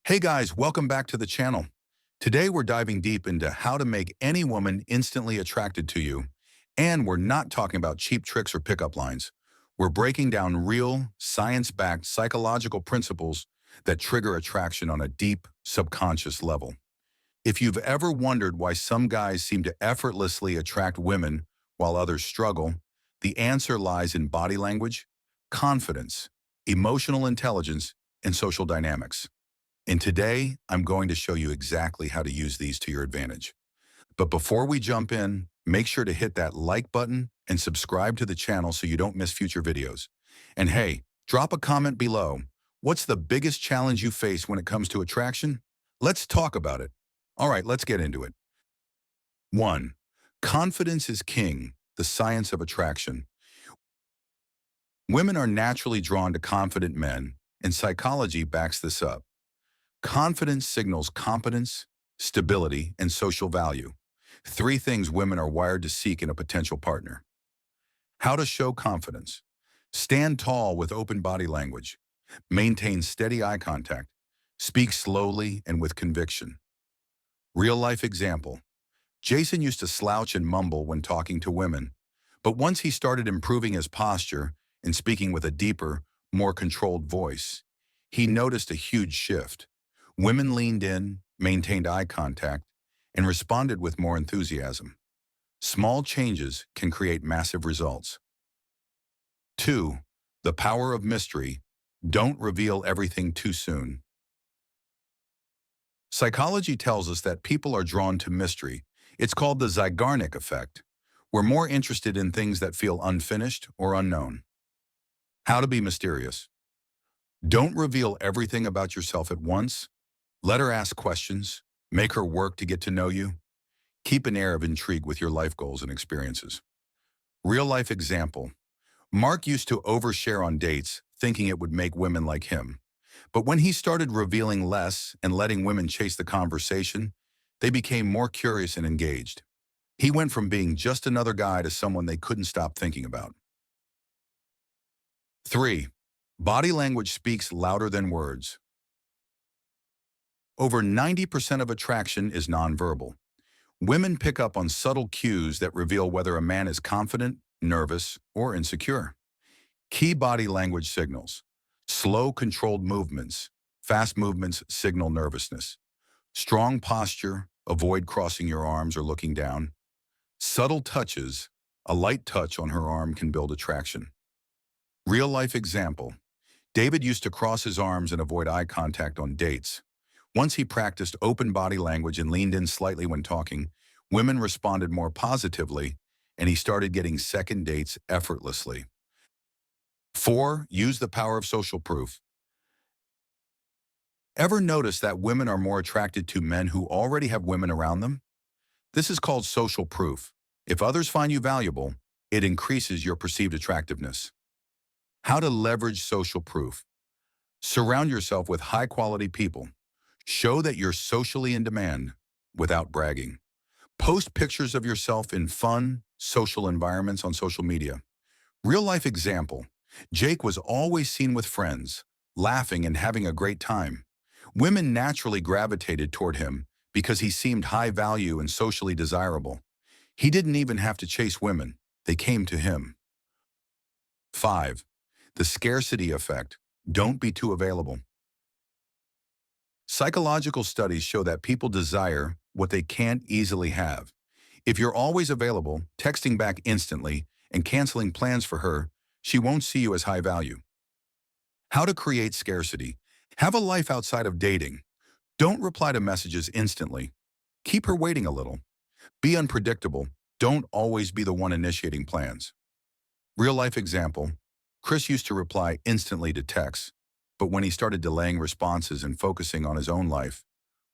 Hey guys, welcome back to the channel. Today we're diving deep into how to make any woman instantly attracted to you. And we're not talking about cheap tricks or pickup lines. We're breaking down real, science-backed psychological principles that trigger attraction on a deep, subconscious level. If you've ever wondered why some guys seem to effortlessly attract women while others struggle, the answer lies in body language, confidence, emotional intelligence, and social dynamics. And today, I'm going to show you exactly how to use these to your advantage. But before we jump in, make sure to hit that like button and subscribe to the channel so you don't miss future videos. And hey, drop a comment below. What's the biggest challenge you face when it comes to attraction? Let's talk about it. All right, let's get into it. 1. Confidence is king, the science of attraction. Women are naturally drawn to confident men, and psychology backs this up. Confidence signals competence, stability, and social value. Three things women are wired to seek in a potential partner. How to show confidence. Stand tall with open body language. Maintain steady eye contact. Speak slowly and with conviction. Real-life example. Jason used to slouch and mumble when talking to women, but once he started improving his posture and speaking with a deeper, more controlled voice, he noticed a huge shift. Women leaned in, maintained eye contact, and responded with more enthusiasm. Small changes can create massive results. 2. The power of mystery. Don't reveal everything too soon. Psychology tells us that people are drawn to mystery. It's called the Zeigarnik effect. We're more interested in things that feel unfinished or unknown. How to be mysterious. Don't reveal everything about yourself at once. Let her ask questions. Make her work to get to know you. Keep an air of intrigue with your life goals and experiences. Real-life example. Mark used to overshare on dates, thinking it would make women like him. But when he started revealing less and letting women chase the conversation, they became more curious and engaged. He went from being just another guy to someone they couldn't stop thinking about. 3. Body language speaks louder than words. Over 90% of attraction is nonverbal. Women pick up on subtle cues that reveal whether a man is confident, nervous, or insecure. Key body language signals. Slow, controlled movements. Fast movements signal nervousness. Strong posture. Avoid crossing your arms or looking down. Subtle touches. A light touch on her arm can build attraction. Real-life example. David used to cross his arms and avoid eye contact on dates. Once he practiced open body language and leaned in slightly when talking, women responded more positively, and he started getting second dates effortlessly. 4. Use the power of social proof. Ever notice that women are more attracted to men who already have women around them? This is called social proof. If others find you valuable, it increases your perceived attractiveness. How to leverage social proof. Surround yourself with high-quality people. Show that you're socially in demand without bragging. Post pictures of yourself in fun, social environments on social media. Real-life example. Jake was always seen with friends, laughing and having a great time. Women naturally gravitated toward him because he seemed high value and socially desirable. He didn't even have to chase women. They came to him. 5. The scarcity effect. Don't be too available. Psychological studies show that people desire what they can't easily have. If you're always available, texting back instantly, and canceling plans for her, she won't see you as high value. How to create scarcity. Have a life outside of dating. Don't reply to messages instantly. Keep her waiting a little. Be unpredictable. Don't always be the one initiating plans. Real-life example. Chris used to reply instantly to texts, but when he started delaying responses and focusing on his own life,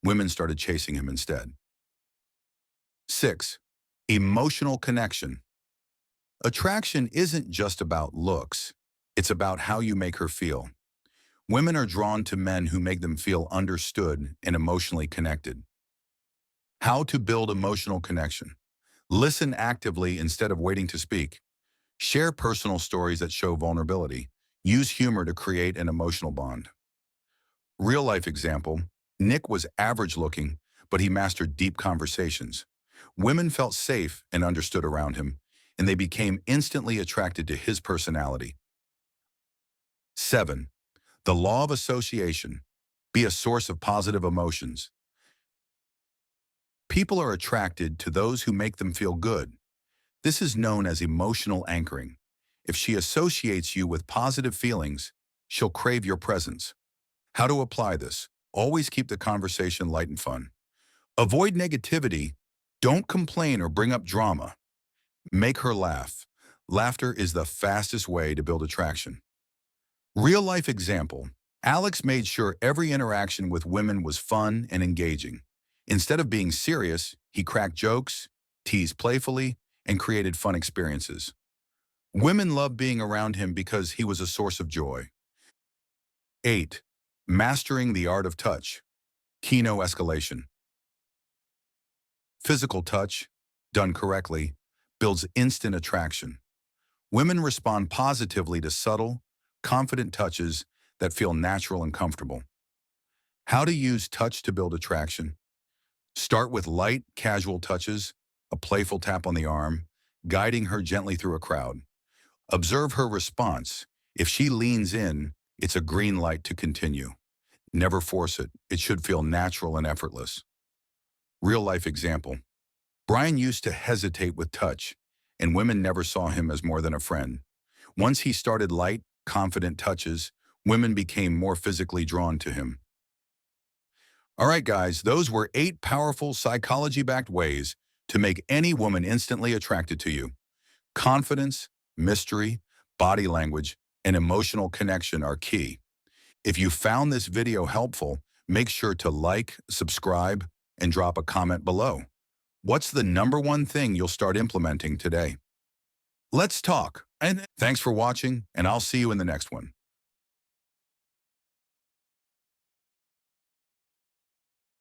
women started chasing him instead. 6. Emotional connection. Attraction isn't just about looks. It's about how you make her feel. Women are drawn to men who make them feel understood and emotionally connected. How to build emotional connection. Listen actively instead of waiting to speak. Share personal stories that show vulnerability. Use humor to create an emotional bond. Real-life example. Nick was average looking, but he mastered deep conversations. Women felt safe and understood around him, and they became instantly attracted to his personality. 7. The law of association. Be a source of positive emotions. People are attracted to those who make them feel good. This is known as emotional anchoring. If she associates you with positive feelings, she'll crave your presence. How to apply this? Always keep the conversation light and fun. Avoid negativity. Don't complain or bring up drama. Make her laugh. Laughter is the fastest way to build attraction. Real-life example. Alex made sure every interaction with women was fun and engaging. Instead of being serious, he cracked jokes, teased playfully, and created fun experiences. Women loved being around him because he was a source of joy. 8. Mastering the art of touch. Kino escalation. Physical touch, done correctly, builds instant attraction. Women respond positively to subtle, confident touches that feel natural and comfortable. How to use touch to build attraction. Start with light, casual touches, a playful tap on the arm, guiding her gently through a crowd. Observe her response. If she leans in, it's a green light to continue. Never force it. It should feel natural and effortless. Real-life example. Brian used to hesitate with touch, and women never saw him as more than a friend. Once he started light, confident touches, women became more physically drawn to him. All right, guys, those were 8 powerful psychology-backed ways to make any woman instantly attracted to you. Confidence, mystery, body language, and emotional connection are key. If you found this video helpful, make sure to like, subscribe, and drop a comment below. What's the #1 thing you'll start implementing today? Let's talk. And thanks for watching, and I'll see you in the next one.